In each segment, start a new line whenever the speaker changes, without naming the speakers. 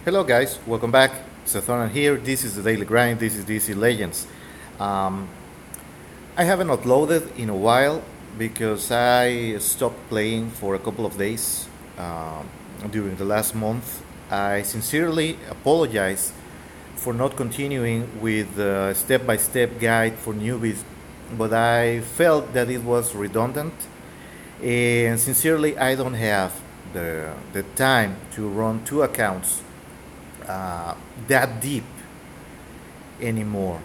Hello guys, welcome back. Sethonan here. This is the Daily Grind. This is DC Legends. Um, I haven't uploaded in a while because I stopped playing for a couple of days during the last month. I sincerely apologize for not continuing with the step-by-step guide for newbies, but I felt that it was redundant, and sincerely I don't have the time to run two accounts that deep anymore,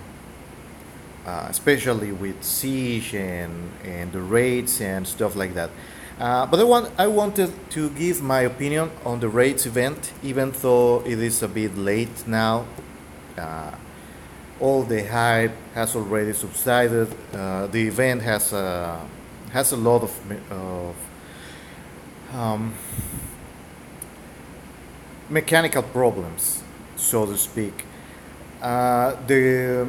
especially with Siege and the raids and stuff like that. But I wanted to give my opinion on the raids event, even though it is a bit late now. Uh, all the hype has already subsided. The event has a lot of um, mechanical problems, so to speak. The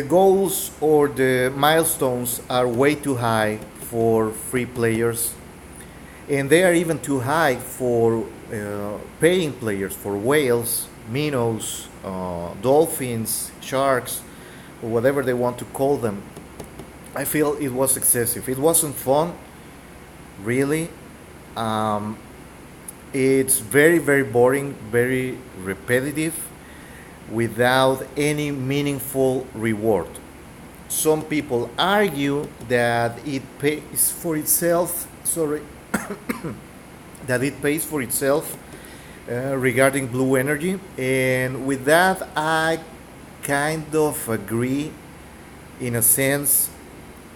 goals or the milestones are way too high for free players, and they are even too high for paying players, for whales, minnows, dolphins, sharks, or whatever they want to call them. I feel it was excessive. It wasn't fun, really. Um, it's very, very boring, very repetitive, without any meaningful reward. Some people argue that it pays for itself. Sorry, that it pays for itself regarding blue energy, and with that, I kind of agree in a sense.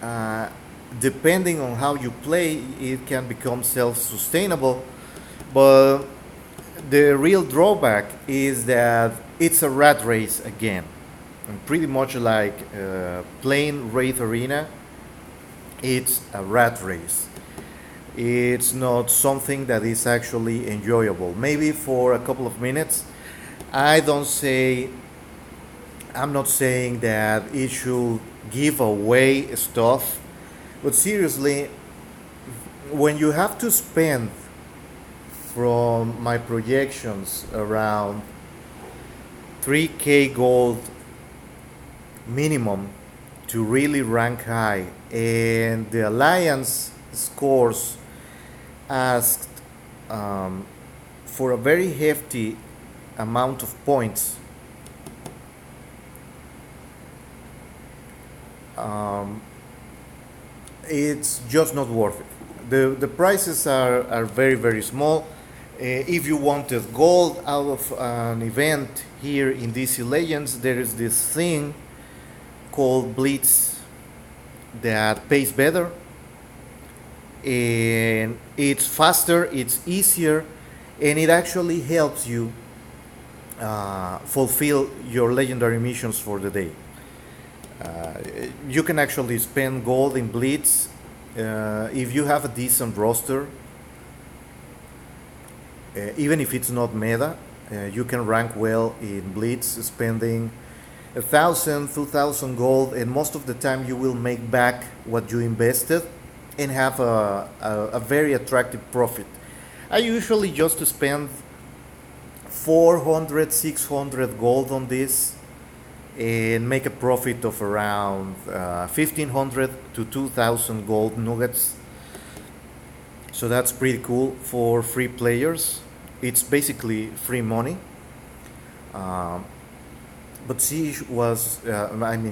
Uh, Depending on how you play, it can become self-sustainable, but the real drawback is that it's a rat race again, and pretty much like playing Wraith Arena. It's a rat race. It's not something that is actually enjoyable. Maybe for a couple of minutes. I don't say I'm not saying that it should give away stuff, but seriously, when you have to spend, from my projections, around 3k gold minimum to really rank high, and the alliance scores asked for a very hefty amount of points, um, it's just not worth it. The prices are very, very small. If you wanted gold out of an event here in DC Legends, there is this thing called Blitz that pays better, and it's faster, it's easier, and it actually helps you fulfill your legendary missions for the day. Uh, you can actually spend gold in Blitz if you have a decent roster, even if it's not meta. You can rank well in Blitz, spending 1,000, 2,000 gold, and most of the time you will make back what you invested and have a very attractive profit. I usually just spend 400, 600 gold on this and make a profit of around 1,500 to 2,000 gold nuggets. So that's pretty cool for free players. It's basically free money. Um, but Siege was,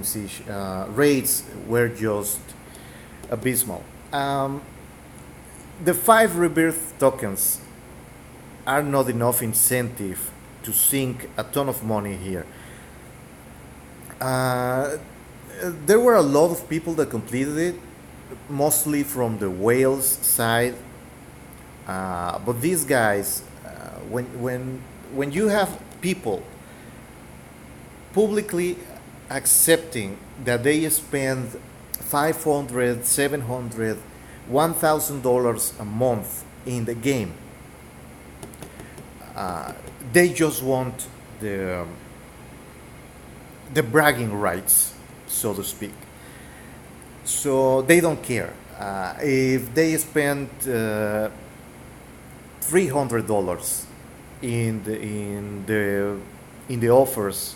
Siege raids were just abysmal. The 5 rebirth tokens are not enough incentive to sink a ton of money here. Uh, there were a lot of people that completed it, mostly from the whales side. But these guys, when you have people publicly accepting that they spend 500, 700, $1,000 a month in the game, uh, they just want the bragging rights, so to speak. So they don't care if they spend $300 in the offers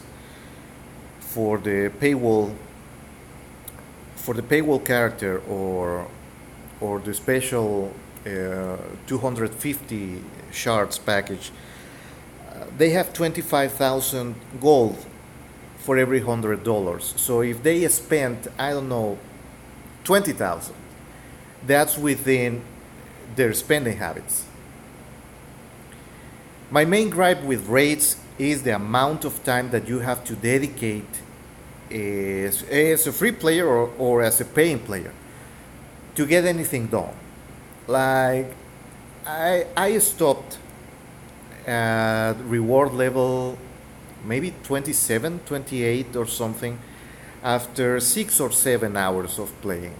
for the paywall character, or the special 250 shards package. They have 25,000 gold for every $100. So if they spent, I don't know, 20,000, that's within their spending habits. My main gripe with raids is the amount of time that you have to dedicate as a free player, or as a paying player, to get anything done. Like, I stopped at reward level maybe 27, 28 or something, after 6 or 7 hours of playing,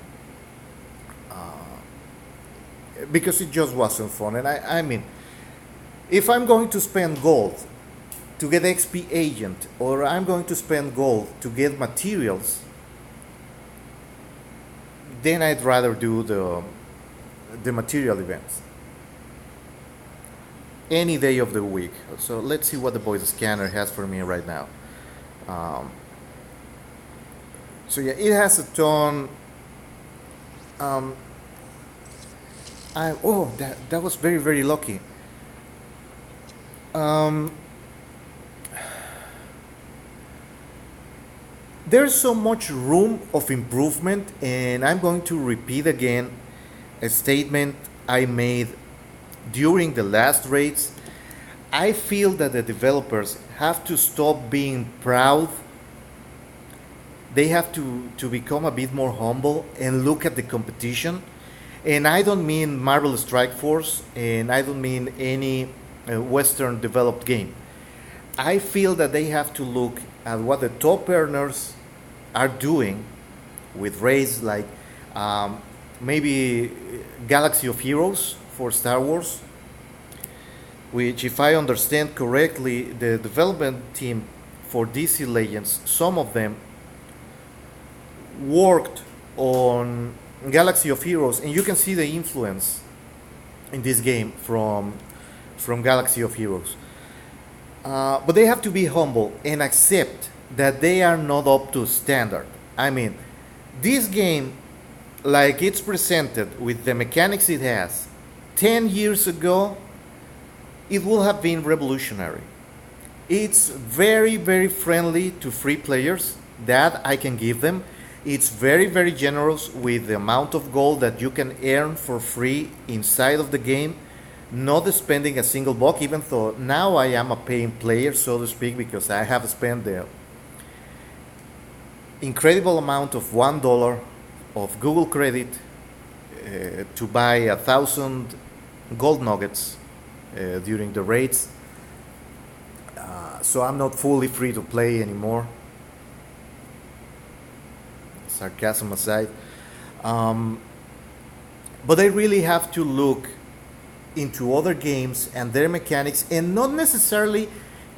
because it just wasn't fun. And I mean, if I'm going to spend gold to get XP agent, or I'm going to spend gold to get materials, then I'd rather do the material events any day of the week. So let's see what the voice scanner has for me right now. So yeah, it has a ton. That was very, very lucky. There's so much room of improvement, and I'm going to repeat again a statement I made during the last raids. I feel that the developers have to stop being proud. They have to become a bit more humble and look at the competition. And I don't mean Marvel Strike Force, and I don't mean any Western developed game. I feel that they have to look at what the top earners are doing with raids like maybe Galaxy of Heroes for Star Wars, which, if I understand correctly, the development team for DC Legends, some of them worked on Galaxy of Heroes, and you can see the influence in this game from Galaxy of Heroes. But they have to be humble and accept that they are not up to standard. I mean, this game, like it's presented with the mechanics it has, 10 years ago, it will have been revolutionary. It's very, very friendly to free players, that I can give them. It's very, very generous with the amount of gold that you can earn for free inside of the game, not spending a single buck, even though now I am a paying player, so to speak, because I have spent the incredible amount of $1 of Google credit to buy 1,000 gold nuggets during the raids. So I'm not fully free to play anymore. Sarcasm aside. But I really have to look into other games and their mechanics, and not necessarily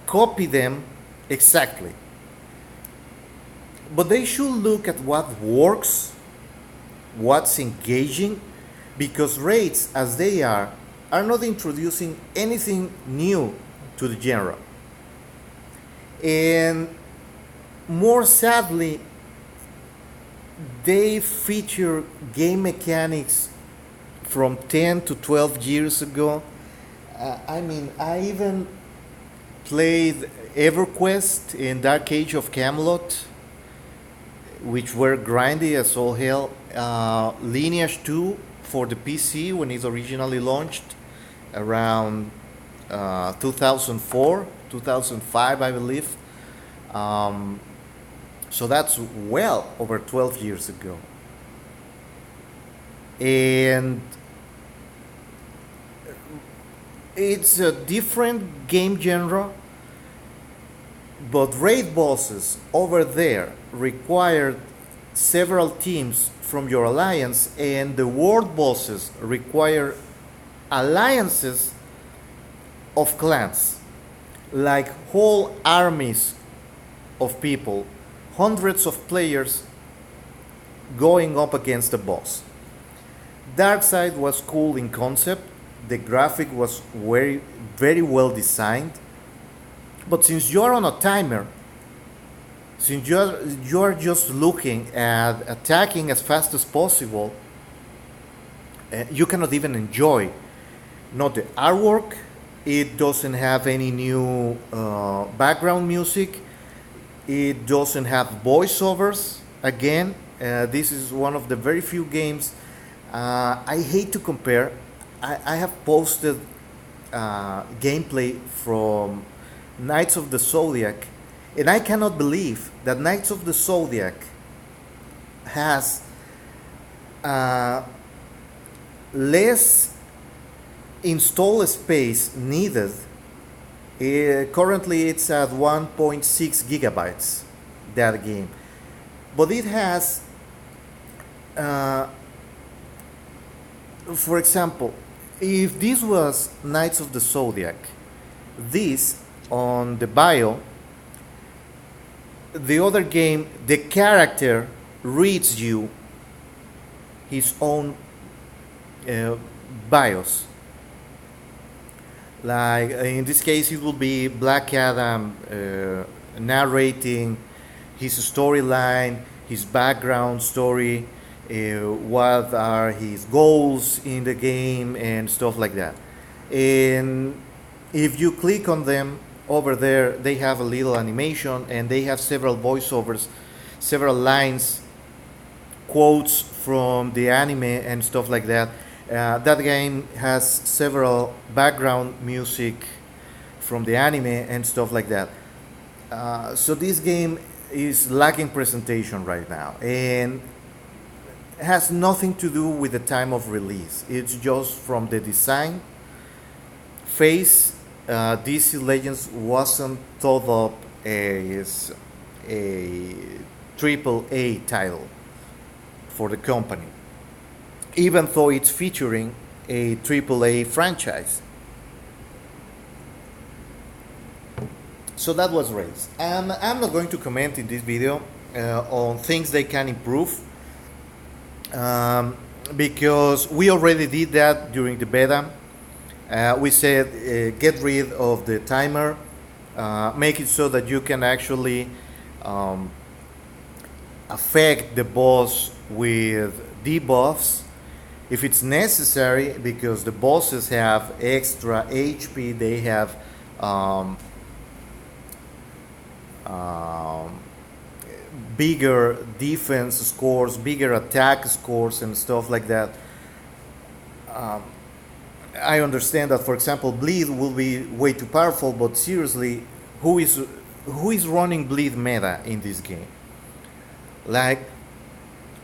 copy them exactly. But they should look at what works, what's engaging, because raids, as they are not introducing anything new to the genre. And more sadly, they feature game mechanics from 10 to 12 years ago. I mean, I even played EverQuest in Dark Age of Camelot, which were grindy as all hell. Lineage 2 for the PC when it originally launched around 2004, 2005, I believe. So that's well over 12 years ago. And it's a different game genre, but raid bosses over there required several teams from your alliance, and the world bosses require alliances of clans, like whole armies of people, hundreds of players going up against the boss. Darkseid was cool in concept, The graphic was very well designed. But since you're on a timer, since you're just looking at attacking as fast as possible, you cannot even enjoy not the artwork. It doesn't have any new background music. It doesn't have voiceovers. Again, this is one of the very few games. I hate to compare. I have posted gameplay from Knights of the Zodiac, and I cannot believe that Knights of the Zodiac has less install space needed. Currently, it's at 1.6 gigabytes, that game. But it has, for example, if this was Knights of the Zodiac, this on the bio, the other game, the character reads you his own bios. Like in this case, it will be Black Adam narrating his storyline, his background story, what are his goals in the game, and stuff like that. And if you click on them over there, they have a little animation and they have several voiceovers, several lines, quotes from the anime and stuff like that. That game has several background music from the anime and stuff like that. So this game is lacking presentation right now and has nothing to do with the time of release. It's just from the design phase. DC Legends wasn't thought up as a triple A title for the company, even though it's featuring a triple A franchise. So that was raised. And I'm not going to comment in this video on things they can improve, because we already did that during the beta. We said get rid of the timer, make it so that you can actually affect the boss with debuffs if it's necessary, because the bosses have extra HP, they have bigger defense scores, bigger attack scores, and stuff like that. I understand that, for example, Bleed will be way too powerful, but seriously, who is running Bleed meta in this game? Like,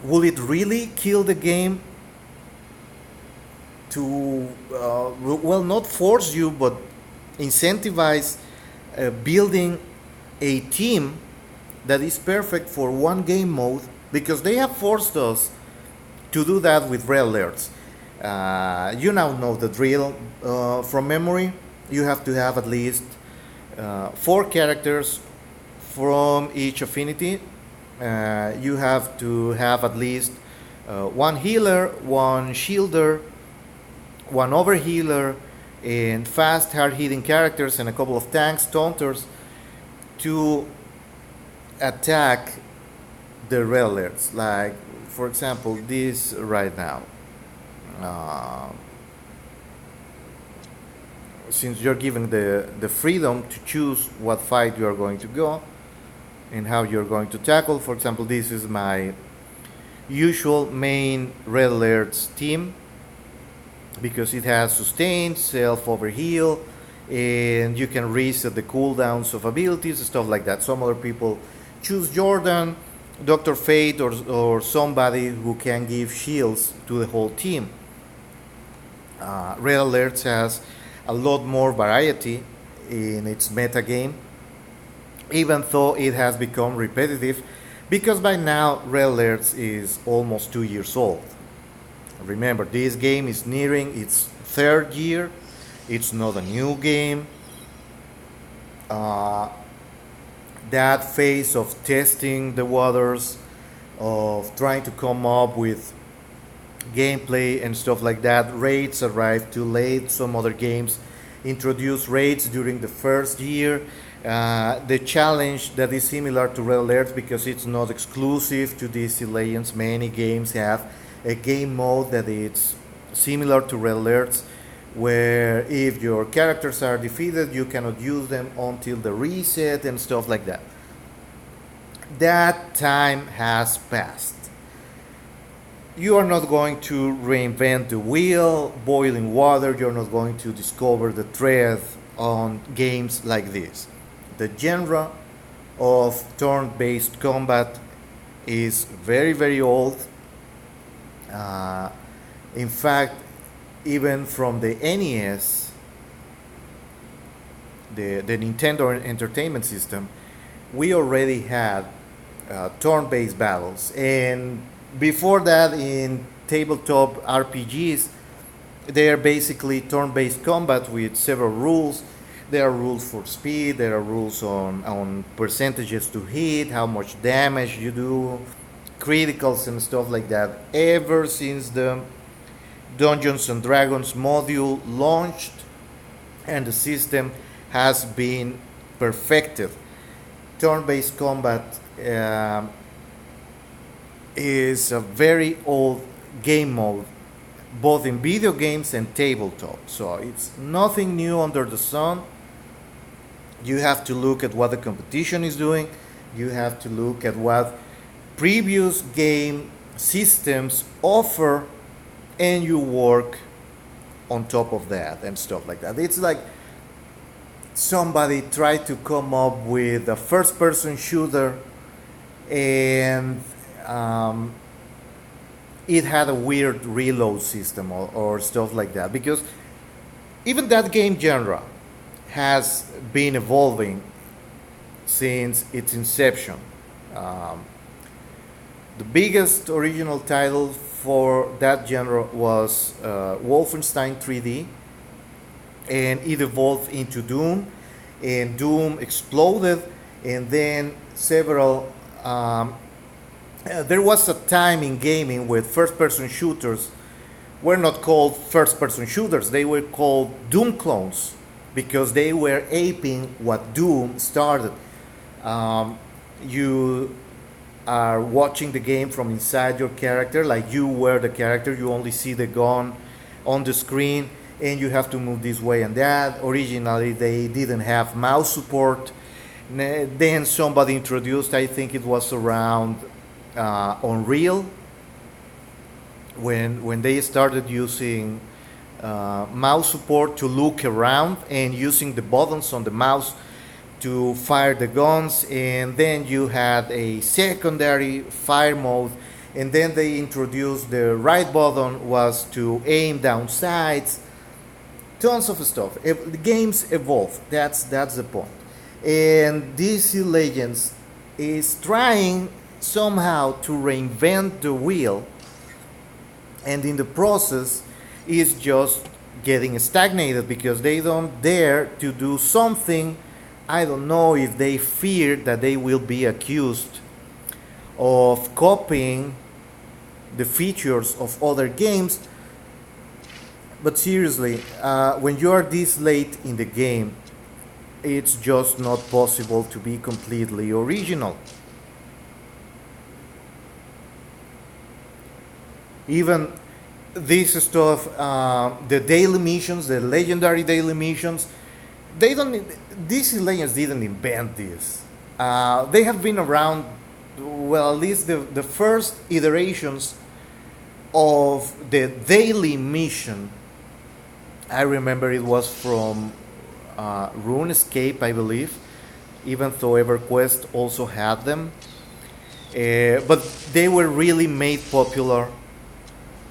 will it really kill the game to, well, not force you, but incentivize building a team that is perfect for one game mode? Because they have forced us to do that with red alerts. You now know the drill. From memory, you have to have at least 4 characters from each affinity. You have to have at least 1 healer, 1 shielder, 1 overhealer, and fast, hard-hitting characters, and a couple of tanks, taunters, to attack the red alerts. Like, for example, this right now. Since you're given the freedom to choose what fight you are going to go and how you're going to tackle. For example, this is my usual main red alerts team, because it has sustain, self overheal, and you can reset the cooldowns of abilities and stuff like that. Some other people choose Jordan, Dr. Fate, or somebody who can give shields to the whole team. Red Alerts has a lot more variety in its meta game, even though it has become repetitive, because by now Red Alerts is almost 2 years old. Remember, this game is nearing its 3rd year. It's not a new game. That phase of testing the waters, of trying to come up with gameplay and stuff like that. Raids arrived too late. Some other games introduced raids during the first year. The challenge that is similar to Red Alert because it's not exclusive to DC Legends. Many games have a game mode that is similar to Red Alerts, where if your characters are defeated, you cannot use them until the reset and stuff like that. That time has passed. You are not going to reinvent the wheel, boiling water. You're not going to discover the thread on games like this. The genre of turn-based combat is very, very old. Uh, in fact, even from the NES, the Nintendo Entertainment System, we already had turn-based battles. And before that, in tabletop RPGs, they are basically turn-based combat with several rules. There are rules for speed, there are rules on percentages to hit, how much damage you do, criticals and stuff like that. Ever since the Dungeons and Dragons module launched and the system has been perfected, turn-based combat is a very old game mode, both in video games and tabletop. So it's nothing new under the sun. You have to look at what the competition is doing. You have to look at what previous game systems offer, and you work on top of that and stuff like that. It's like somebody tried to come up with a first person shooter, and it had a weird reload system or stuff like that, because even that game genre has been evolving since its inception. Um, the biggest original title for that genre was Wolfenstein 3D, and it evolved into Doom, and Doom exploded, and then several there was a time in gaming where first-person shooters were not called first-person shooters. They were called Doom clones because they were aping what Doom started. You are watching the game from inside your character, like you were the character. You only see the gun on the screen, and you have to move this way and that. Originally, they didn't have mouse support. Then somebody introduced, I think it was around Unreal, when they started using mouse support to look around and using the buttons on the mouse to fire the guns. And then you had a secondary fire mode, and then they introduced the right button was to aim down sights. Tons of stuff. The games evolve. That's the point. And DC Legends is trying somehow to reinvent the wheel, and in the process is just getting stagnated because they don't dare to do something. I don't know if they fear that they will be accused of copying the features of other games. But seriously, when you are this late in the game, it's just not possible to be completely original. Even this stuff, the daily missions, the legendary daily missions, they don't. DC Legends didn't invent this. They have been around. Well, at least the first iterations of the daily mission. I remember it was from RuneScape, I believe, even though EverQuest also had them. But they were really made popular,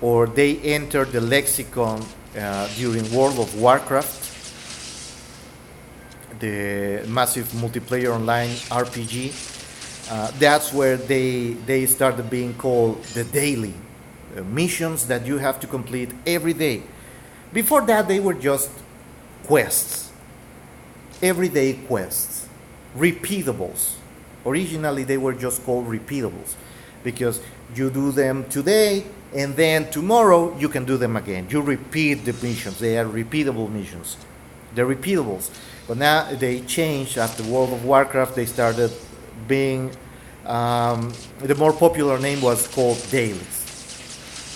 or they entered the lexicon during World of Warcraft, the massive multiplayer online RPG. That's where they started being called the daily missions that you have to complete every day. Before that, they were just quests, everyday quests, repeatables. Originally, they were just called repeatables. because you do them today and then tomorrow you can do them again. You repeat the missions. They are repeatable missions. They're repeatables. But now they changed after World of Warcraft. They started being the more popular name was called dailies.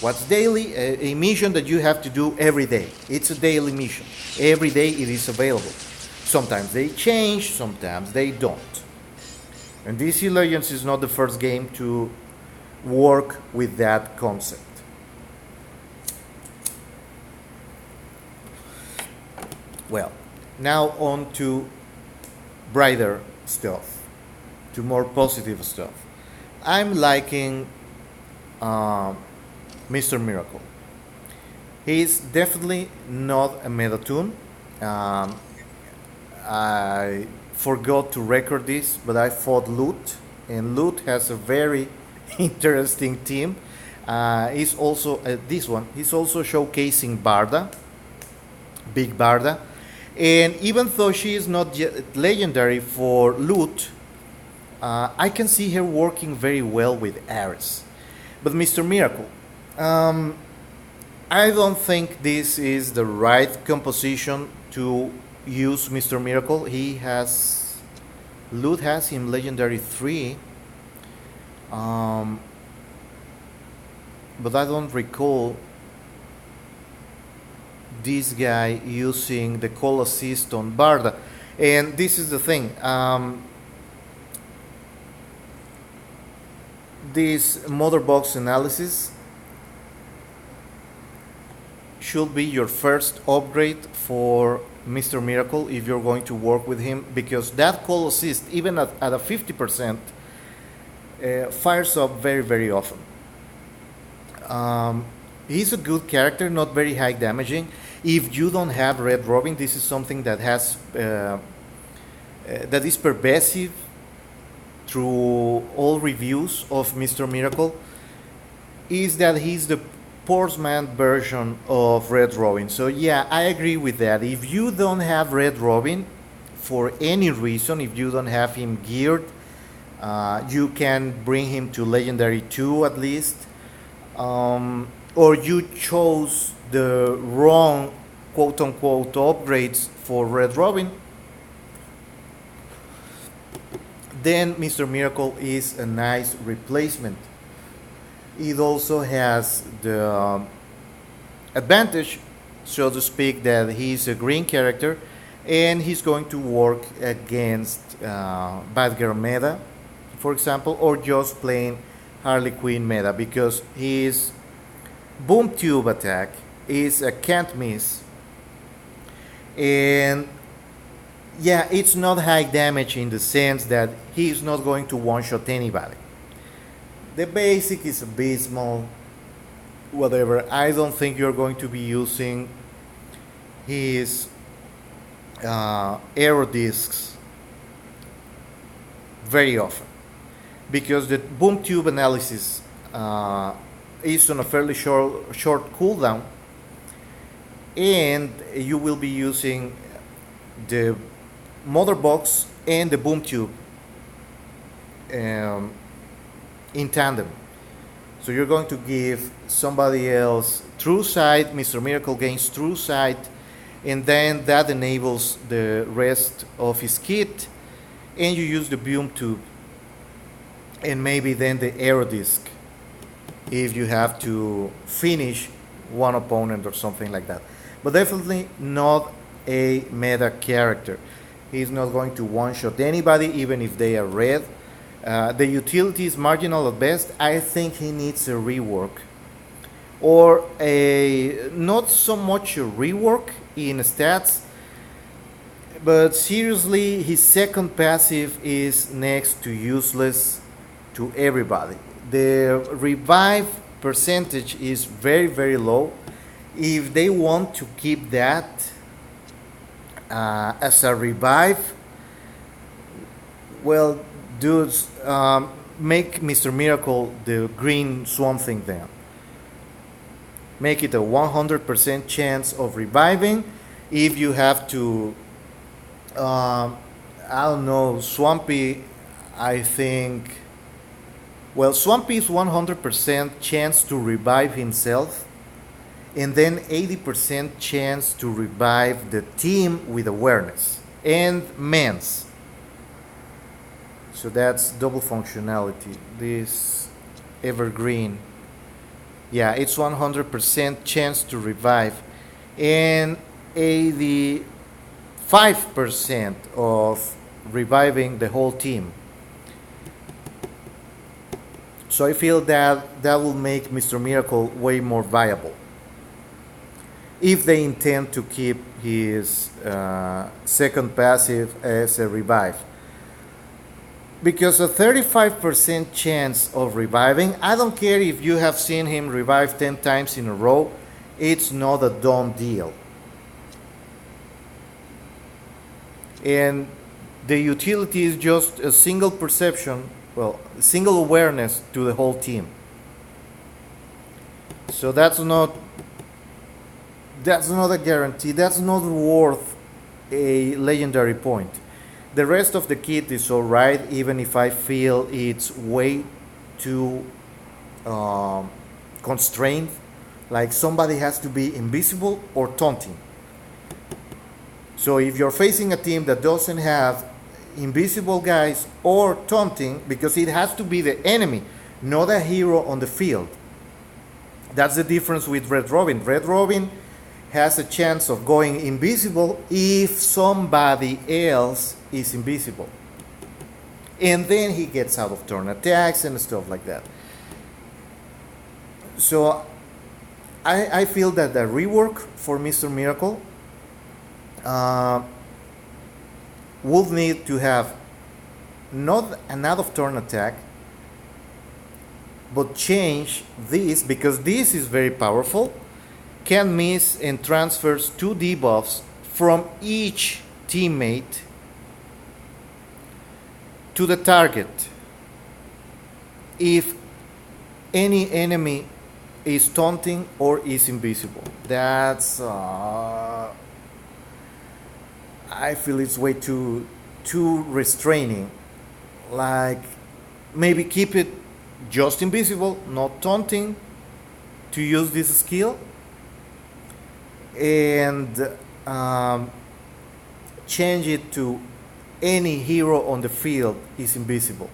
What's daily? A mission that you have to do every day. It's a daily mission. Every day it is available. Sometimes they change, sometimes they don't. And DC Legends is not the first game to work with that concept. Well, now on to brighter stuff, to more positive stuff. I'm liking Mr. Miracle. He's definitely not a Metatune. Um, I forgot to record this, but I fought Loot, and Loot has a very interesting team. He's also this one. He's also showcasing Barda, Big Barda, and even though she is not yet legendary for Loot, I can see her working very well with Ares. But Mr. Miracle, um, I don't think this is the right composition to use Mr. Miracle. He has Loot has him legendary 3, um, but I don't recall this guy using the call assist on Barda. And this is the thing. This mother box analysis should be your first upgrade for Mr. Miracle if you're going to work with him, because that call assist, even at a 50%, fires up very, very often. Um, he's a good character, not very high damaging. If you don't have Red Robin, this is something that that is pervasive through all reviews of Mr. Miracle, is that he's the Portsman version of Red Robin. So yeah, I agree with that. If you don't have Red Robin for any reason, if you don't have him geared, you can bring him to Legendary 2 at least, or you chose the wrong quote unquote upgrades for Red Robin, then Mr. Miracle is a nice replacement. It also has the advantage, so to speak, that he's a green character and he's going to work against Bad Girl meta, for example, or just plain Harley Quinn meta, because his Boom Tube attack is a can't miss, and yeah, it's not high damage in the sense that he's not going to one shot anybody. The basic is abysmal, whatever. I don't think you're going to be using his aero discs very often, because the boom tube analysis is on a fairly short cooldown, and you will be using the mother box and the boom tube um, in tandem. So you're going to give somebody else true sight, Mr. Miracle gains true sight, and then that enables the rest of his kit, and you use the boom tube and maybe then the aero disc if you have to finish one opponent or something like that. But definitely not a meta character. He's not going to one-shot anybody, even if they are red. The utility is marginal at best. I think he needs a rework, or a not so much a rework in stats, but seriously, his second passive is next to useless to everybody. The revive percentage is very, very low. If they want to keep that as a revive, well, dudes, make Mr. Miracle the green Swamp Thing then. Make it a 100% chance of reviving. If you have to, I don't know, Swampy, I think Well, Swampy's 100% chance to revive himself, and then 80% chance to revive the team with awareness and mans. So that's double functionality. This evergreen, yeah, it's 100% chance to revive, and 85% of reviving the whole team. So I feel that that will make Mr. Miracle way more viable if they intend to keep his second passive as a revive. Because a 35% chance of reviving, I don't care if you have seen him revive 10 times in a row, it's not a done deal. And the utility is just a single perception, well, single awareness to the whole team. So that's not a guarantee. That's not worth a legendary point. The rest of the kit is alright, even if I feel it's way too constrained. Like somebody has to be invisible or taunting. So if you're facing a team that doesn't have invisible guys or taunting, because it has to be the enemy, not a hero on the field. That's the difference with Red Robin. Red Robin has a chance of going invisible if somebody else is invisible. And then he gets out of turn attacks and stuff like that. So I feel that the rework for Mr. Miracle would need to have not an out of turn attack, but change this, because this is very powerful, can miss and transfers 2 debuffs from each teammate to the target if any enemy is taunting or is invisible. That's I feel it's way too restraining. Like, maybe keep it just invisible, not taunting, to use this skill, and change it to any hero on the field is invisible.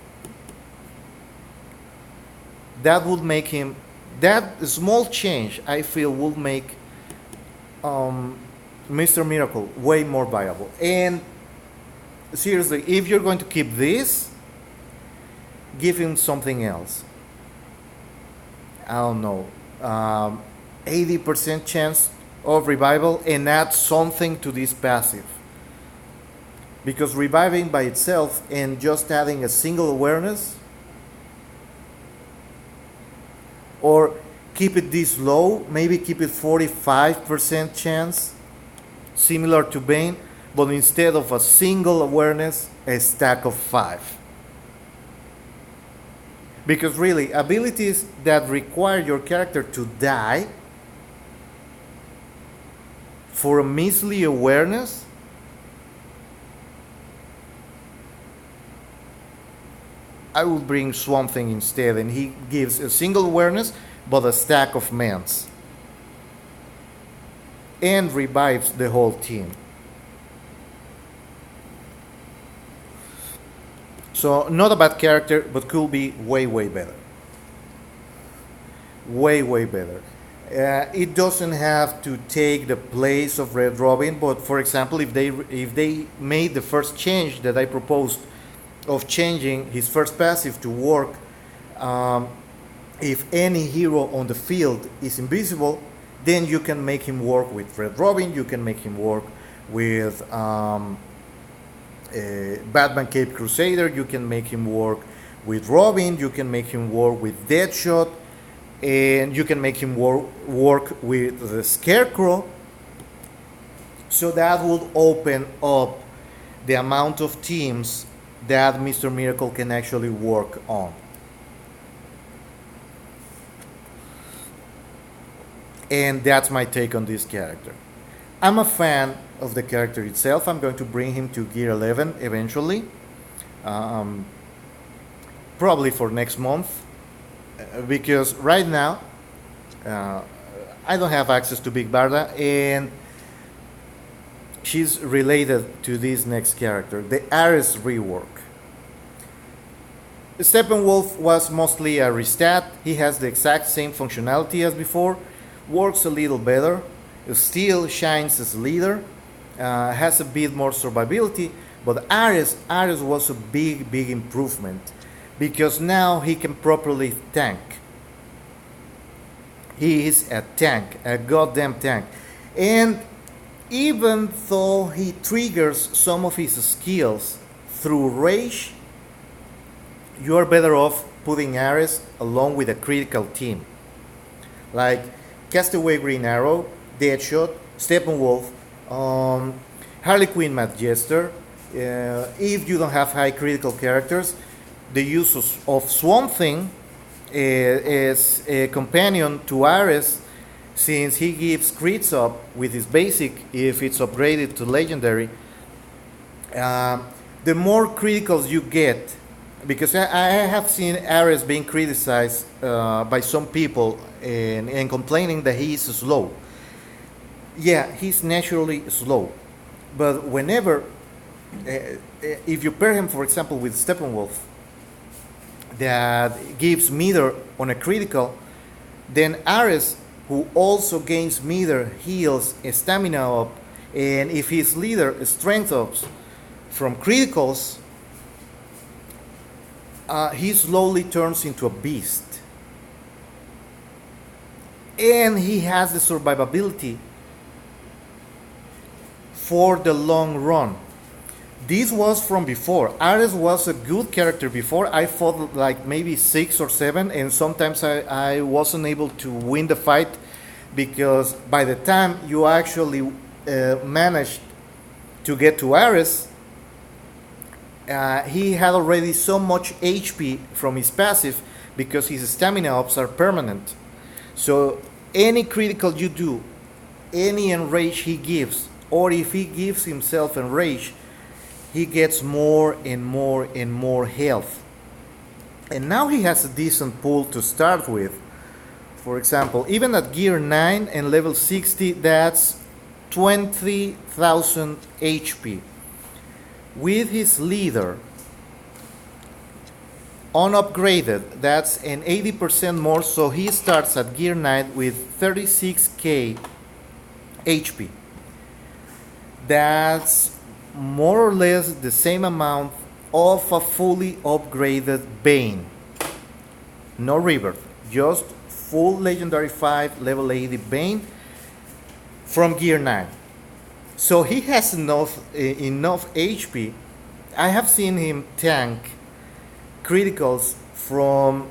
That would make him, that small change I feel will make Mr. Miracle way more viable. And seriously, if you're going to keep this, give him something else. I don't know, 80% chance of revival, and add something to this passive. Because reviving by itself and just adding a single awareness, or keep it this low, maybe keep it 45% chance, similar to Bane, but instead of a single awareness, a stack of 5. Because really, abilities that require your character to die for a measly awareness, I will bring Swamp Thing instead, and he gives a single awareness but a stack of mans and revives the whole team. So not a bad character, but could be way better. Way better. It doesn't have to take the place of Red Robin, but for example, if they made the first change that I proposed of changing his first passive to work, if any hero on the field is invisible, then you can make him work with Red Robin, you can make him work with Batman Cape Crusader, you can make him work with Robin, you can make him work with Deadshot, and you can make him work with the Scarecrow. So that would open up the amount of teams that Mr. Miracle can actually work on. And that's my take on this character. I'm a fan of the character itself. I'm going to bring him to Gear 11 eventually. probably for next month, because right now uh, I don't have access to Big Barda, and she's related to this next character, the Ares rework. Steppenwolf was mostly a restat. He has the exact same functionality as before, works a little better, still shines as leader, has a bit more survivability, but Ares was a big improvement because now he can properly tank. He is a tank, a goddamn tank. And even though he triggers some of his skills through rage, you are better off putting Ares along with a critical team. Like Castaway Green Arrow, Deadshot, Steppenwolf, Harley Quinn Mad Jester. If you don't have high critical characters, the use of Swamp Thing is a companion to Ares, since he gives crits up with his basic if it's upgraded to legendary. The more criticals you get, because I have seen Ares being criticized by some people and complaining that he is slow. Yeah, he's naturally slow, but whenever, if you pair him, for example, with Steppenwolf, that gives meter on a critical, then Ares, who also gains meter, heals, stamina up, and if his leader strength ups from criticals, he slowly turns into a beast. And he has the survivability for the long run. This was from before. Ares was a good character before. I fought like maybe 6 or 7, and sometimes I wasn't able to win the fight because by the time you actually managed to get to Ares, he had already so much HP from his passive because his stamina ups are permanent. So any critical you do, any enrage he gives, or if he gives himself enrage, he gets more and more health. And now he has a decent pool to start with. For example, even at gear 9 and level 60, that's 20,000 HP. With his leader, unupgraded, that's an 80% more, so he starts at gear 9 with 36k HP. That's more or less the same amount of a fully upgraded Bane. No rebirth, just full legendary 5 level 80 Bane from gear 9. So he has enough HP. I have seen him tank criticals from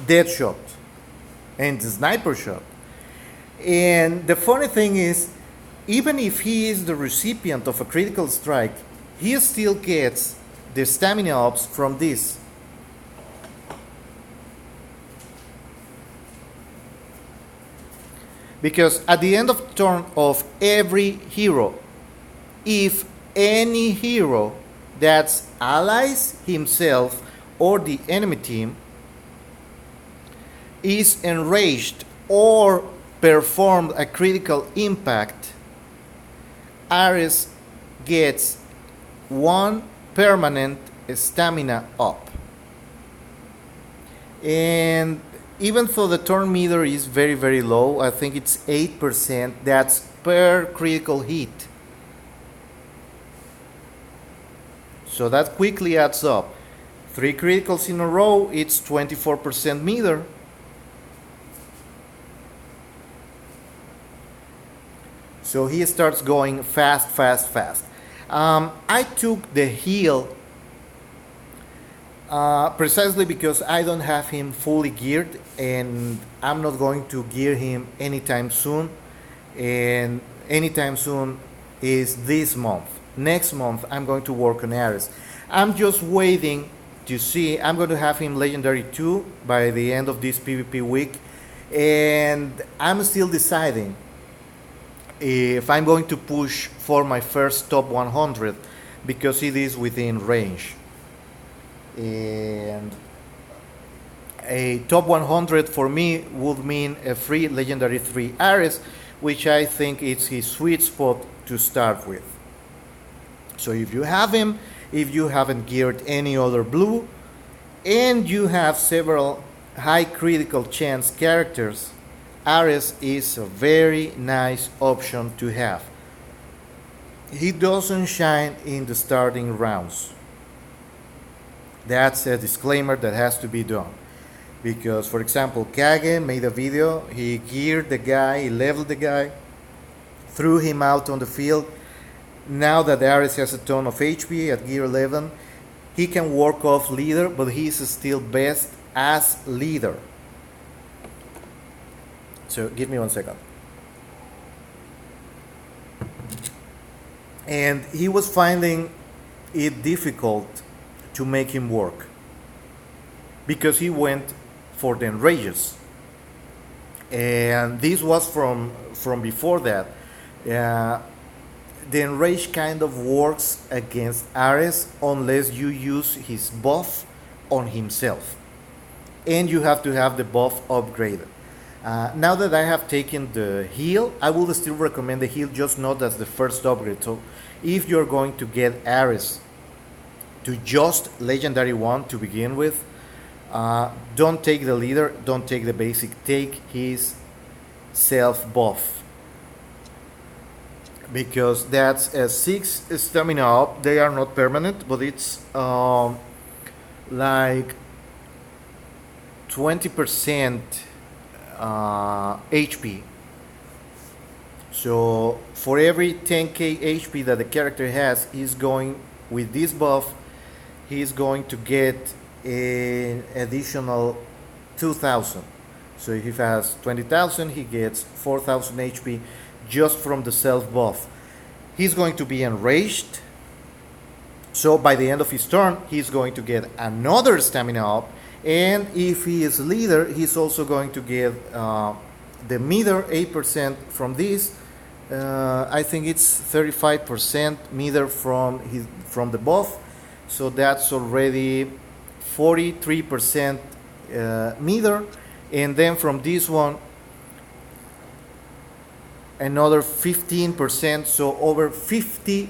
Deadshot and Sniper Shot. And the funny thing is, even if he is the recipient of a critical strike, he still gets the stamina ups from this. Because at the end of turn of every hero, if any hero that's allies himself or the enemy team is enraged or performed a critical impact, Ares gets 1 permanent stamina up. And even though the turn meter is very low, I think it's 8%, that's per critical hit. So that quickly adds up. 3 criticals in a row, it's 24% meter. So he starts going fast. I took the heal precisely because I don't have him fully geared, and I'm not going to gear him anytime soon. And anytime soon is this month. Next month I'm going to work on Ares. I'm just waiting to see. I'm going to have him legendary 2 by the end of this PvP week, and I'm still deciding if I'm going to push for my first top 100, because it is within range. And a top 100 for me would mean a free legendary 3 Ares, which I think is his sweet spot to start with. So if you have him, if you haven't geared any other blue, and you have several high critical chance characters, Ares is a very nice option to have. He doesn't shine in the starting rounds. That's a disclaimer that has to be done. Because, for example, Kage made a video, he geared the guy, he leveled the guy, threw him out on the field. Now that Ares has a ton of HP at gear 11, he can work off leader, but he's still best as leader. So give me 1 second. And he was finding it difficult to make him work because he went for the enrages. And this was from before that. The enrage kind of works against Ares unless you use his buff on himself. And you have to have the buff upgraded. Now that I have taken the heal, I will still recommend the heal, just not as the first upgrade. So if you're going to get Ares to just legendary 1 to begin with, don't take the leader, don't take the basic, take his self buff. Because that's a 6 stamina up. They are not permanent, but it's like 20% HP. So for every 10k HP that the character has, he's going with this buff, he's going to get an additional 2000. So if he has 20,000, he gets 4000 HP just from the self buff. He's going to be enraged, so by the end of his turn he's going to get another stamina up, and if he is leader, he's also going to get the meter 8% from this. I think it's 35% meter from the buff, so that's already 43% meter, and then from this one another 15%, so over 50%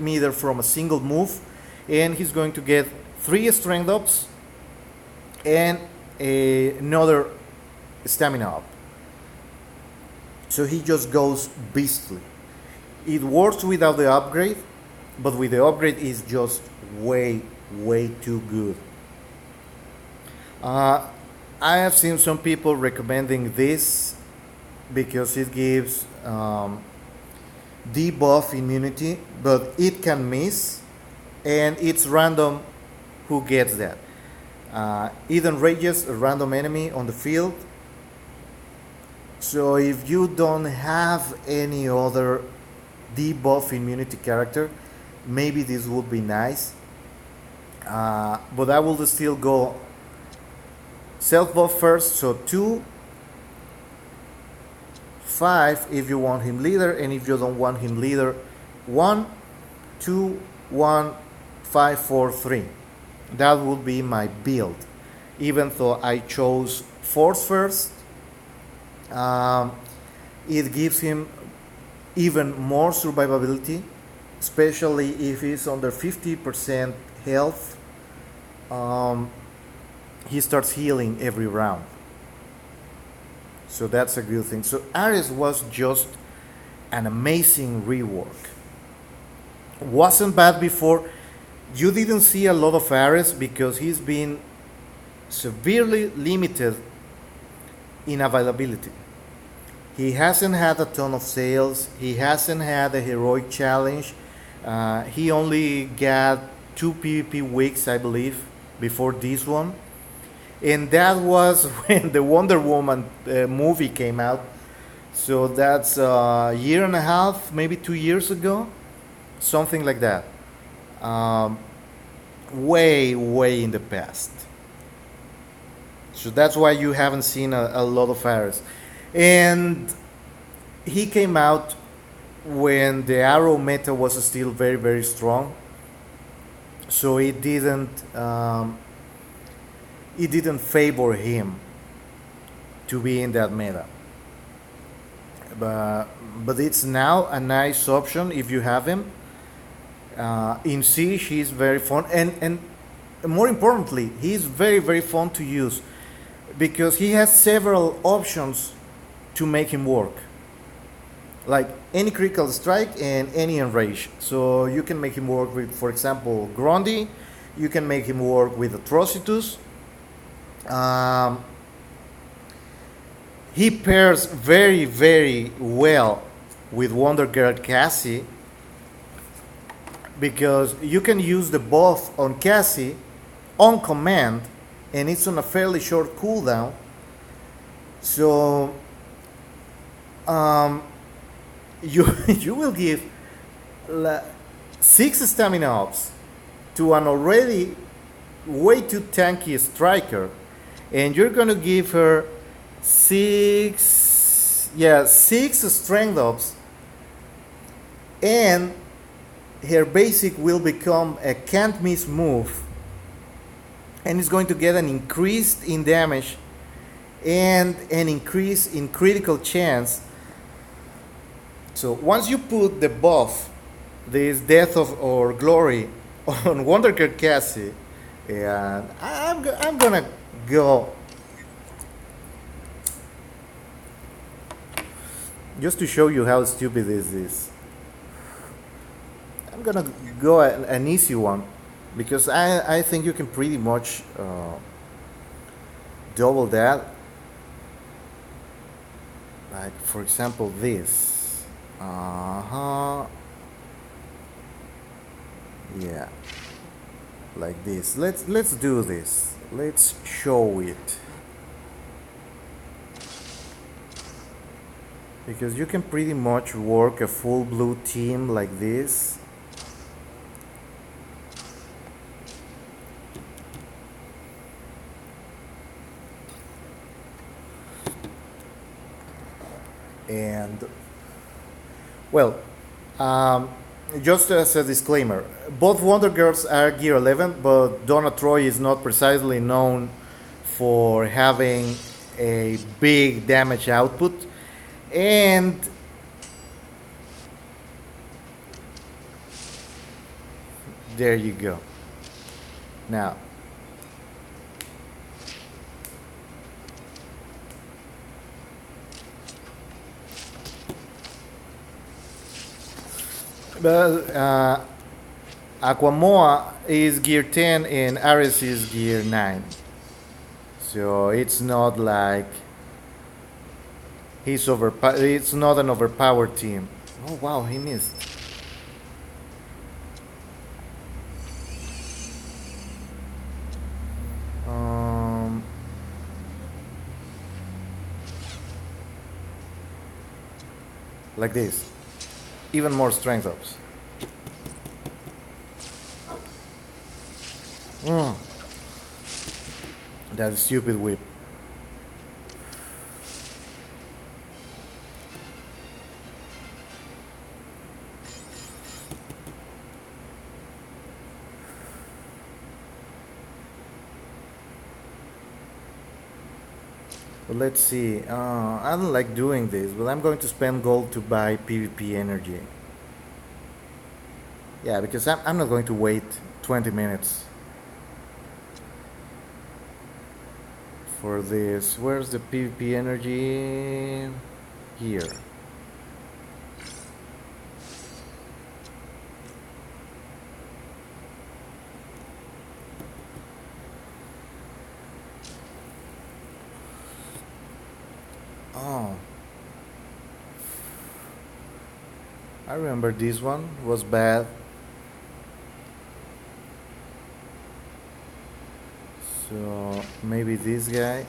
meter from a single move, and he's going to get 3 strength ups and another stamina up. So he just goes beastly. It works without the upgrade, but with the upgrade is just way too good. I have seen some people recommending this because it gives debuff immunity, but it can miss, and it's random who gets that. It enrages a random enemy on the field. So if you don't have any other debuff immunity character, maybe this would be nice. But I will still go self buff first, so 2, 5 if you want him leader, and if you don't want him leader, 1, 2, 1, 5, 4, 3. That would be my build, even though I chose force first. It gives him even more survivability, especially if he's under 50% health. He starts healing every round, so that's a good thing. So Ares was just an amazing rework. Wasn't bad before. You didn't see a lot of Ares because he's been severely limited in availability. He hasn't had a ton of sales. He hasn't had a heroic challenge. He only got 2 PvP weeks, I believe, before this one. And that was when the Wonder Woman movie came out. So that's a year and a half, maybe 2 years ago, something like that. Way in the past. So that's why you haven't seen a lot of Ares. And he came out when the arrow meta was still very very strong, so it didn't favor him to be in that meta. But it's now a nice option if you have him. In Siege, he's very fun, and more importantly, he's very very fun to use because he has several options to make him work. Like any critical strike and any enrage. So you can make him work with, for example, Grundy. You can make him work with Atrocitus. Um, he pairs very very well with Wonder Girl Cassie because you can use the buff on Cassie on command, and it's on a fairly short cooldown. So um, you you will give 6 stamina ups to an already way too tanky striker, and you're gonna give her six strength ups, and her basic will become a can't miss move, and it's going to get an increase in damage and an increase in critical chance. So once you put the buff, this Death of or Glory, on Wonder Girl Cassie, and I'm gonna go just to show you how stupid this is. I'm gonna go an easy one because I think you can pretty much double that. Like for example this. Yeah. Like this. Let's do this. Let's show it. Because you can pretty much work a full blue team like this. And well, just as a disclaimer, both Wonder Girls are Gear 11, but Donna Troy is not precisely known for having a big damage output. And there you go. Now, but Aquamoa is Gear 10 and Ares is Gear 9. So it's not like it's not an overpowered team. Oh wow, he missed. Like this. Even more strength ups. That stupid whip. But let's see. I don't like doing this, but I'm going to spend gold to buy PvP energy. Yeah, because I'm not going to wait 20 minutes for this. Where's the PvP energy? Here. Oh. I remember this one was bad. So maybe this guy.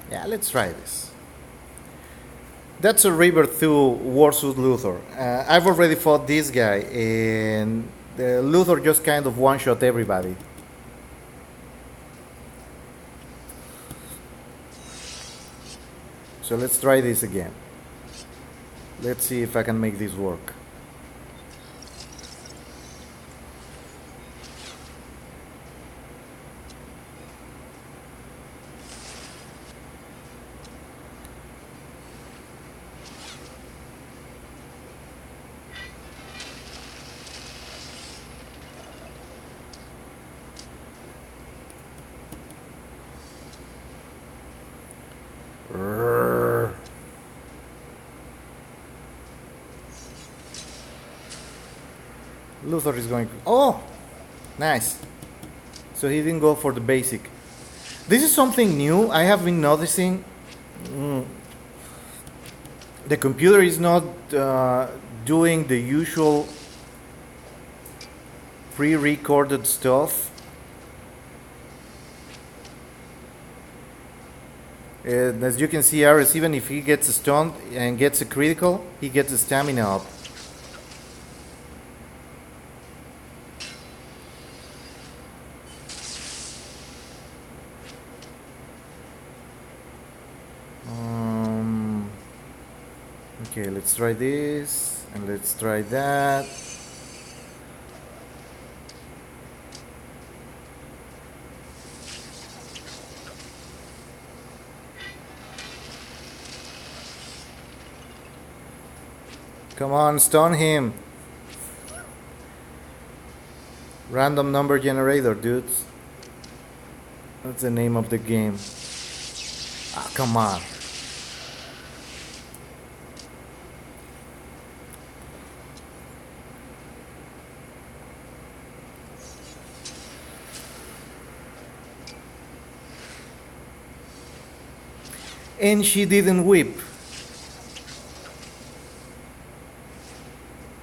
Yeah, let's try this. That's a Rebirth 2 Warsuit Luthor. I've already fought this guy, and the Luthor just kind of one-shot everybody. So let's try this again. Let's see if I can make this work. Luther is going. Oh, nice. So he didn't go for the basic. This is something new I have been noticing. The computer is not doing the usual pre-recorded stuff. And as you can see, Ares, even if he gets stunned and gets a critical, he gets a stamina up. Okay, let's try this and let's try that. Come on, stun him. Random number generator, dudes. That's the name of the game. Ah, come on. And she didn't whip.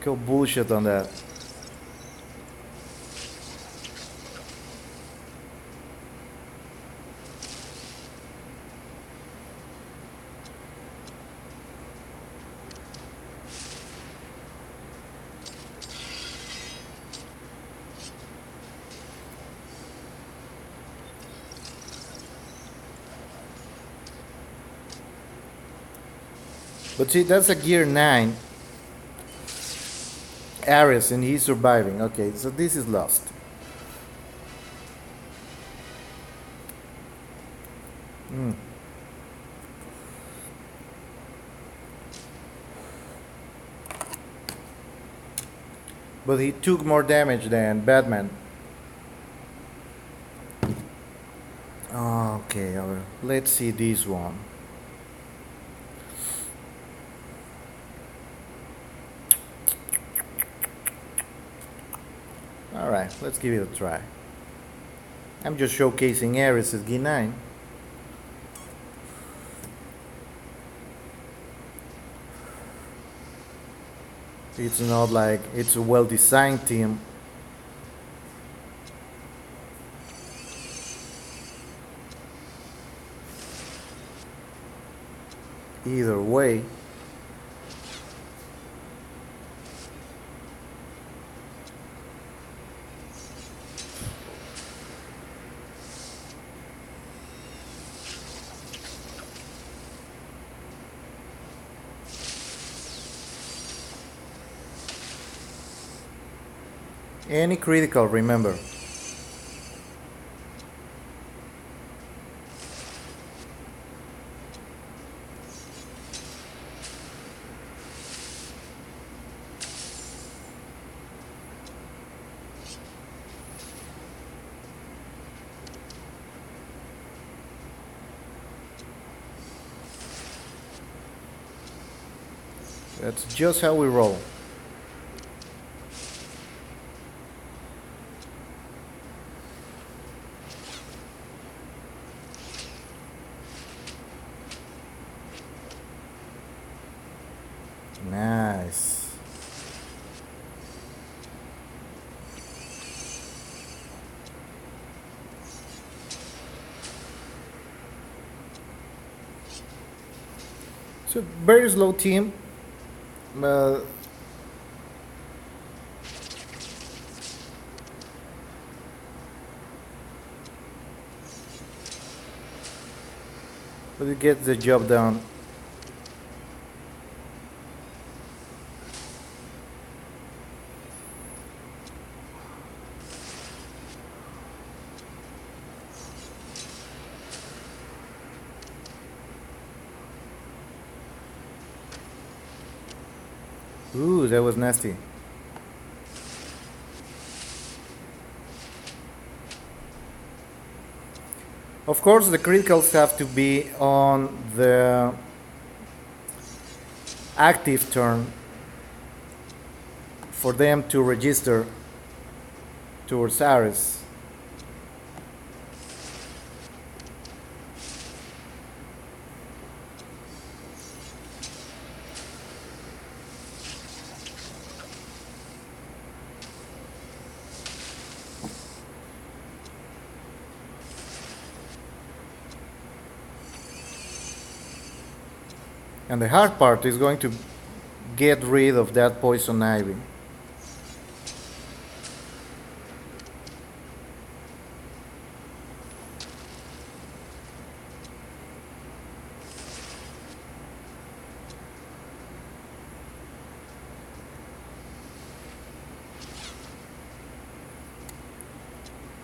Go bullshit on that. But see, that's a gear 9 Ares and he's surviving. Okay, so this is lost. But he took more damage than Batman. Okay, let's see this one. Alright, let's give it a try. I'm just showcasing Ares at G9. It's not like it's a well-designed team. Either way. Any critical, remember. That's just how we roll. Nice. So very slow team. But it gets the job done. Ooh, that was nasty. Of course, the criticals have to be on the active turn for them to register towards Ares. And the hard part is going to get rid of that poison ivy.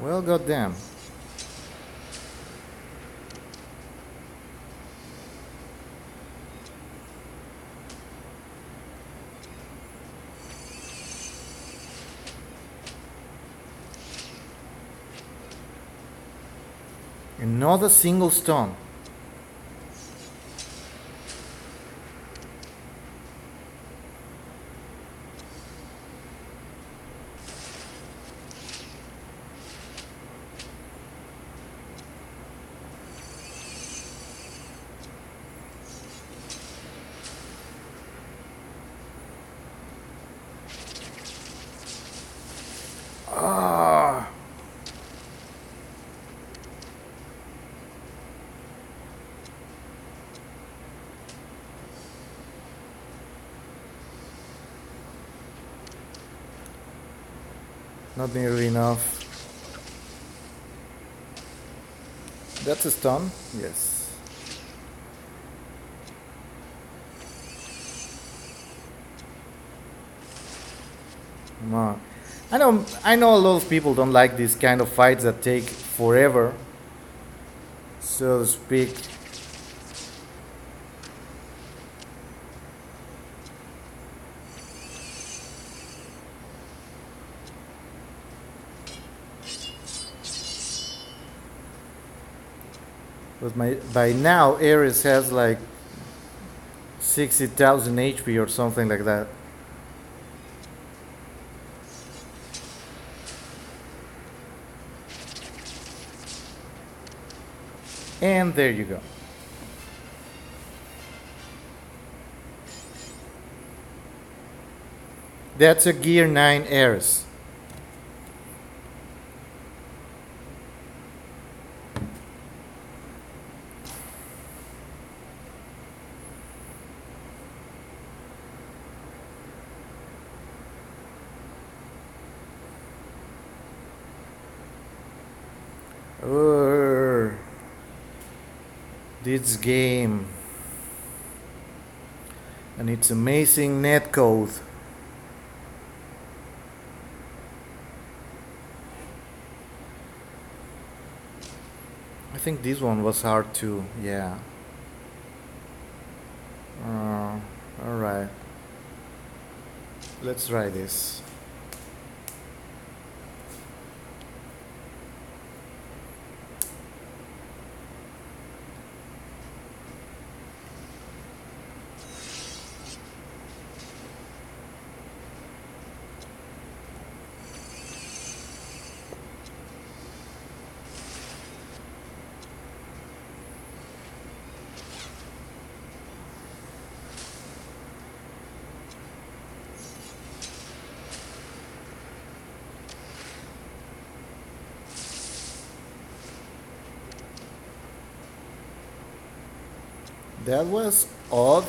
Well, goddamn. And not a single stone. Ah, not nearly enough. That's a stun? Yes. Come on. I know a lot of people don't like these kind of fights that take forever, so to speak. But by now Ares has like 60,000 HP or something like that. And there you go. That's a Gear 9 Ares. Urgh. This game and its amazing netcode. I think this one was hard too, yeah. Alright, let's try this. That was odd.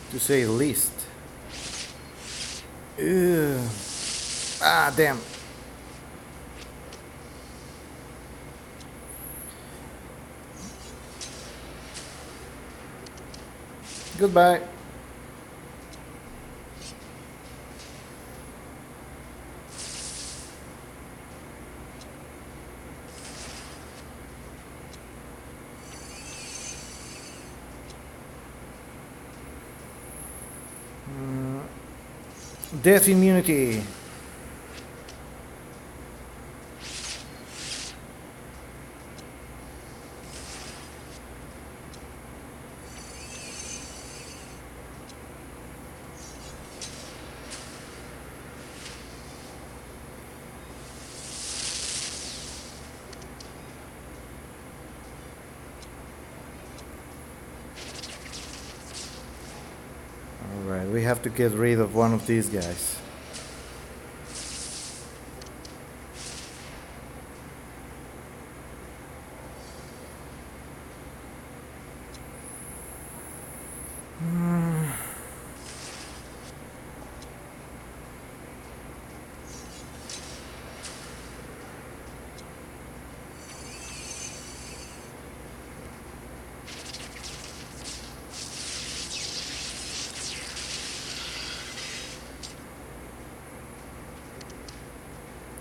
To say the least. Ugh. Ah, damn. Goodbye. Death immunity. Alright, we have to get rid of one of these guys.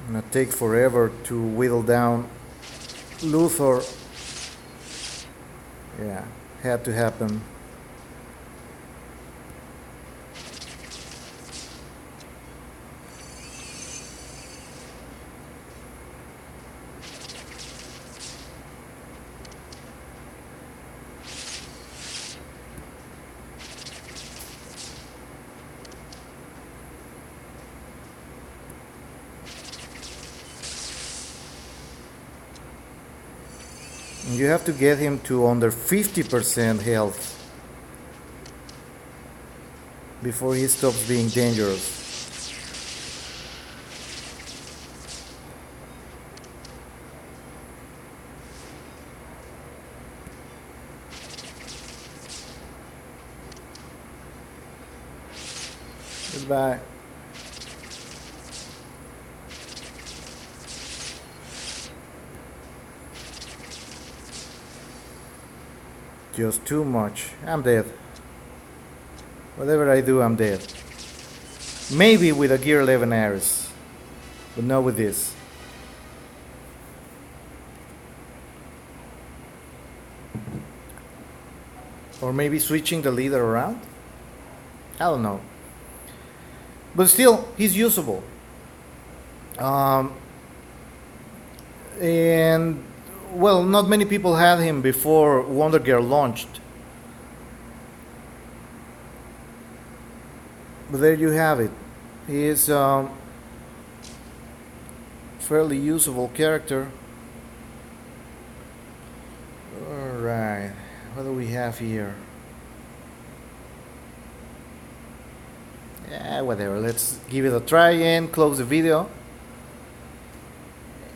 Gonna take forever to whittle down Luthor. Yeah, had to happen. You have to get him to under 50% health before he stops being dangerous. Goodbye. Just too much. I'm dead. Whatever I do, I'm dead. Maybe with a Gear 11 Ares, but not with this. Or maybe switching the leader around? I don't know. But still, he's usable. And well, not many people had him before Wonder Girl launched. But there you have it. He is a fairly usable character. Alright, what do we have here? Yeah, whatever, let's give it a try and close the video.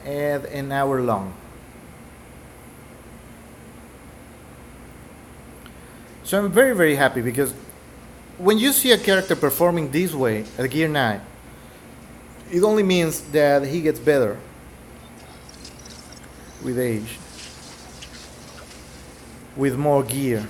Add an hour long. So I'm very, very happy because when you see a character performing this way at Gear 9, it only means that he gets better with age, with more gear.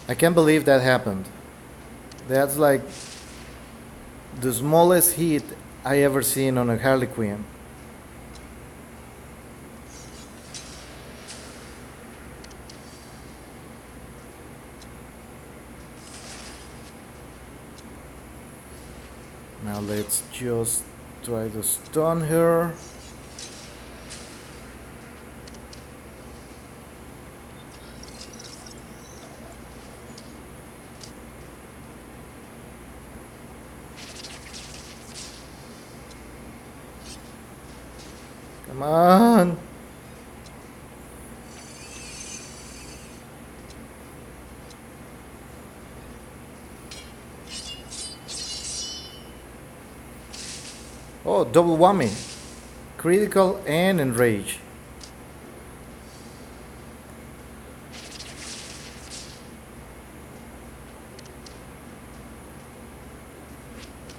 I can't believe that happened. That's like the smallest hit I ever seen on a Harley Quinn. Now let's just try to stun her. Come on. Oh, double whammy. Critical and enrage.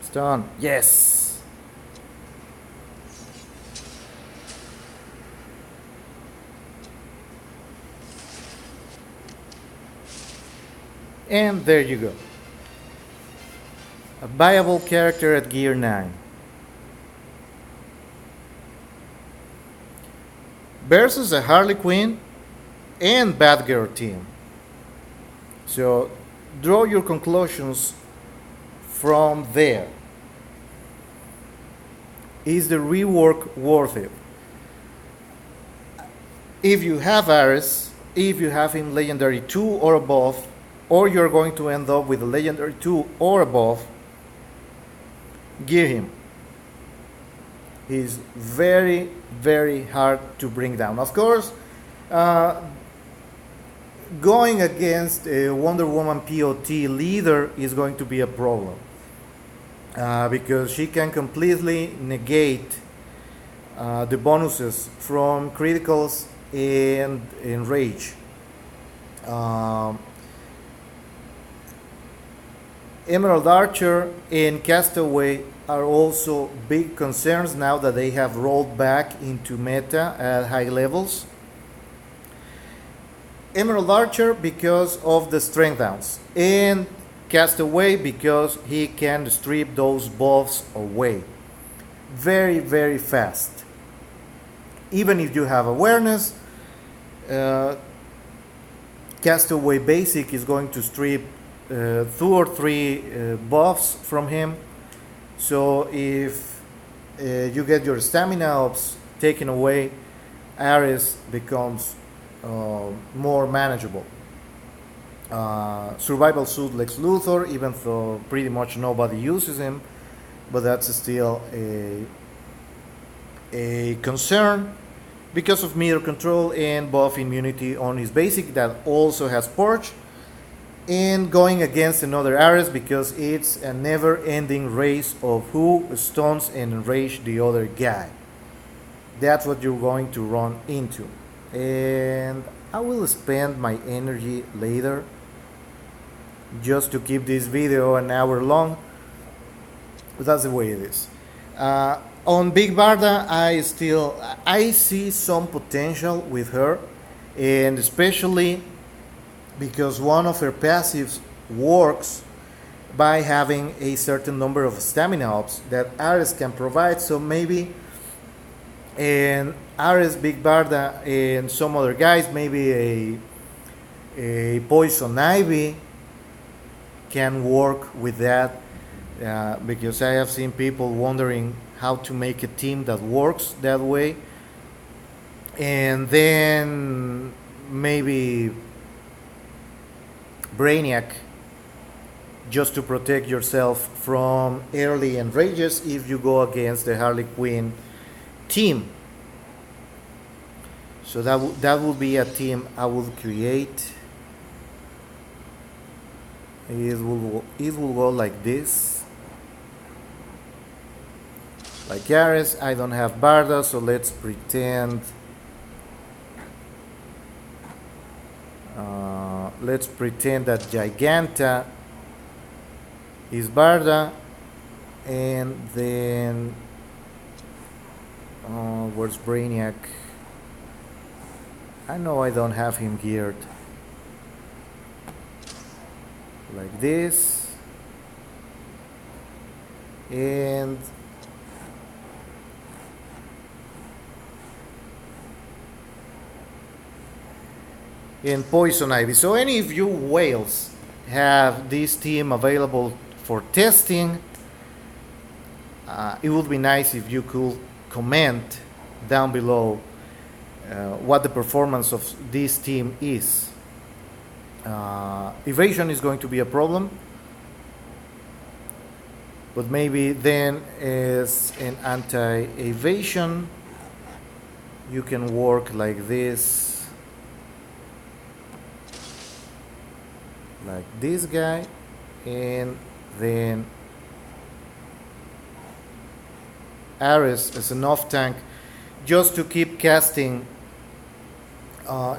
Stun. Yes. And there you go. A viable character at gear 9. Versus a Harley Quinn and Batgirl team. So draw your conclusions from there. Is the rework worth it? If you have Ares, if you have him legendary 2 or above, or you're going to end up with a legendary 2 or above, gear him. He's very, very hard to bring down. Of course, going against a Wonder Woman POT leader is going to be a problem. Because she can completely negate the bonuses from criticals and enrage. Emerald Archer and Castaway are also big concerns now that they have rolled back into meta at high levels. Emerald Archer because of the strength downs, and Castaway because he can strip those buffs away very, very fast. Even if you have awareness, Castaway Basic is going to strip 2 or 3 buffs from him. So if you get your stamina ups taken away, Ares becomes more manageable. Survival Suit Lex Luthor, even though pretty much nobody uses him, but that's still a concern because of meter control and buff immunity on his basic that also has Purge, and going against another Ares because it's a never-ending race of who stuns and enrage the other guy. That's what you're going to run into, and I will spend my energy later just to keep this video an hour long, but that's the way it is. On Big Barda, I see some potential with her, and especially because one of her passives works by having a certain number of stamina ups that Ares can provide. So maybe and Ares, Big Barda, and some other guys, maybe a Poison Ivy can work with that, because I have seen people wondering how to make a team that works that way. And then maybe Brainiac, just to protect yourself from early enrages if you go against the Harley Quinn team. So that would be a team I would create. It will go like this. Like Ares, I don't have Barda, so let's pretend. Let's pretend that Giganta is Barda, and then where's Brainiac? I know I don't have him geared. Like this, and Poison Ivy. So any of you whales have this team available for testing, it would be nice if you could comment down below what the performance of this team is. Evasion is going to be a problem, but maybe then as an anti-evasion you can work like this, like this guy, and then Ares as an off tank, just to keep casting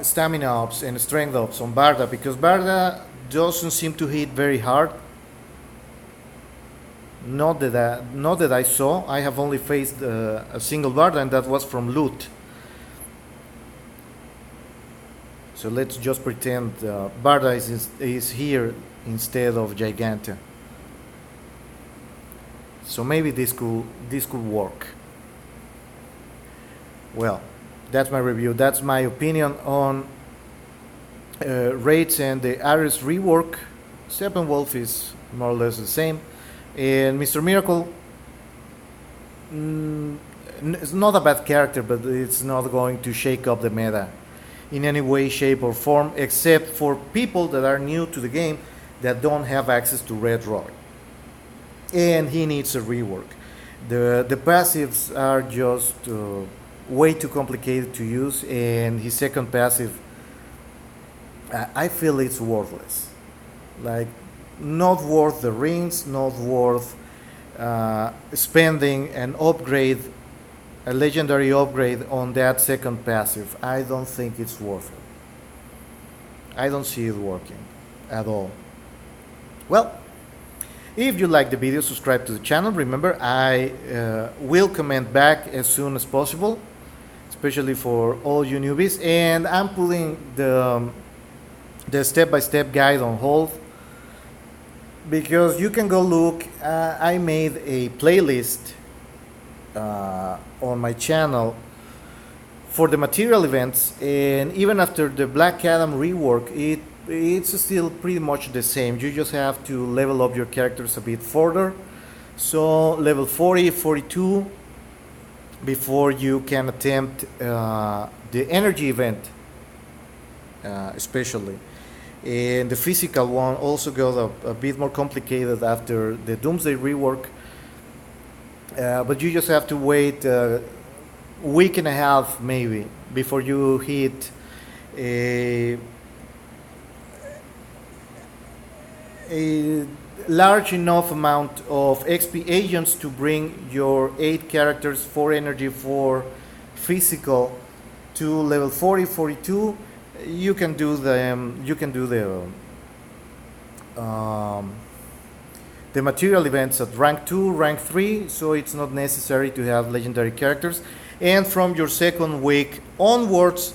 stamina ups and strength ups on Barda, because Barda doesn't seem to hit very hard. Not that I saw. I have only faced a single Barda, and that was from loot. So let's just pretend Barda is here instead of Giganta. So maybe this could work. Well, that's my review. That's my opinion on raids and the Ares rework. Steppenwolf is more or less the same, and Mr. Miracle is not a bad character, but it's not going to shake up the meta in any way, shape, or form, except for people that are new to the game that don't have access to Red Rock. And he needs a rework. The passives are just way too complicated to use, and his second passive, I feel it's worthless. Like, not worth the rings, not worth spending an upgrade, a legendary upgrade on that second passive. I don't think it's worth it. I don't see it working at all. Well, if you like the video, subscribe to the channel. Remember, I will comment back as soon as possible, especially for all you newbies. And I'm putting the step-by-step guide on hold, because you can go look. I made a playlist on my channel for the material events, and even after the Black Adam rework, it's still pretty much the same. You just have to level up your characters a bit further. So level 40, 42 before you can attempt the energy event, especially. And the physical one also got a bit more complicated after the Doomsday rework. But you just have to wait a week and a half maybe before you hit a large enough amount of XP agents to bring your 8 characters, 4 energy, 4 physical to level 40, 42. You can do the material events at rank 2, rank 3, so it's not necessary to have legendary characters. And from your second week onwards,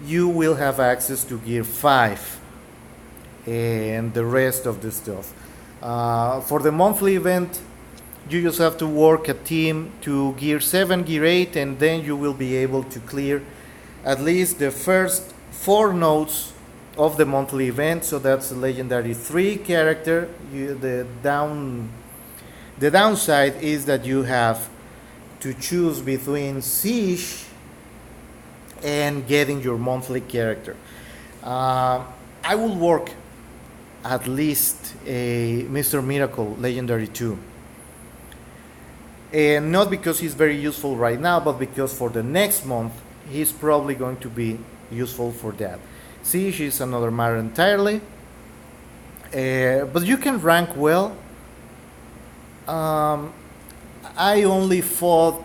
you will have access to gear 5 and the rest of the stuff. For the monthly event, you just have to work a team to gear 7, gear 8, and then you will be able to clear at least the first 4 nodes of the monthly event. So that's a legendary 3 character. The downside is that you have to choose between Siege and getting your monthly character. I will work at least a Mr. Miracle legendary 2, and not because he's very useful right now, but because for the next month he's probably going to be useful for that. Siege is another matter entirely, but you can rank well. I only fought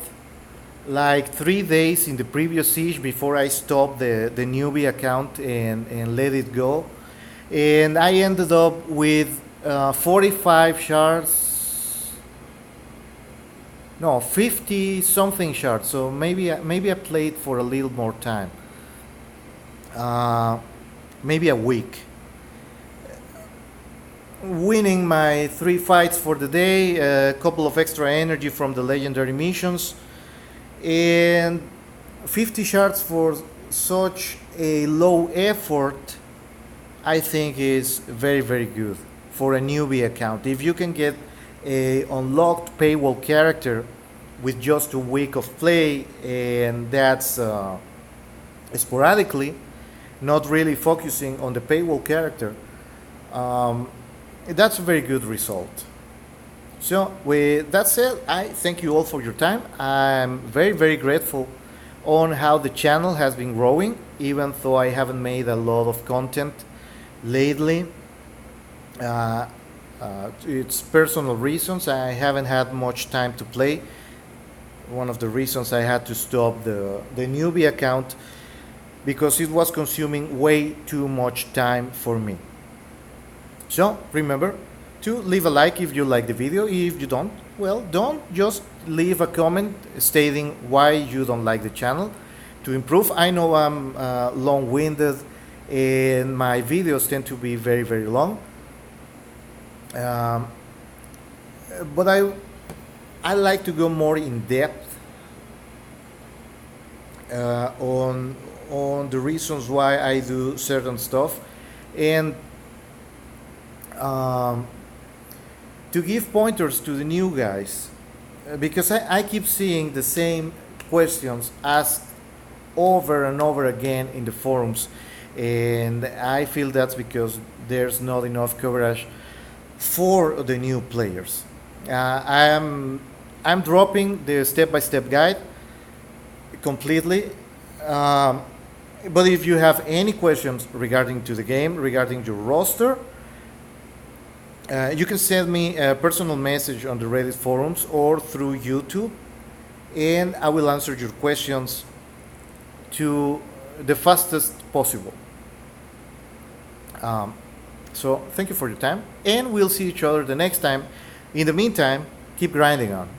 like 3 days in the previous Siege before I stopped the newbie account and let it go, and I ended up with 45 shards, no, 50 something shards. So maybe I played for a little more time, maybe a week, winning my 3 fights for the day, a couple of extra energy from the legendary missions, and 50 shards for such a low effort, I think is very, very good for a newbie account. If you can get a unlocked paywall character with just a week of play, and that's sporadically, not really focusing on the paywall character, that's a very good result. So with that said, I thank you all for your time. I'm very, very grateful on how the channel has been growing, even though I haven't made a lot of content lately. It's personal reasons. I haven't had much time to play. One of the reasons I had to stop the newbie account because it was consuming way too much time for me. So remember to leave a like if you like the video. If you don't, well, don't. Just leave a comment stating why you don't like the channel to improve. I know I'm long-winded and my videos tend to be very, very long. Um, but I like to go more in depth on the reasons why I do certain stuff, and um, to give pointers to the new guys, because I keep seeing the same questions asked over and over again in the forums, and I feel that's because there's not enough coverage for the new players. I'm dropping the step-by-step guide completely. Um, but if you have any questions regarding to the game, regarding your roster, you can send me a personal message on the Reddit forums or through YouTube, and I will answer your questions to the fastest possible. Um, so thank you for your time, and we'll see each other the next time. In the meantime, keep grinding on.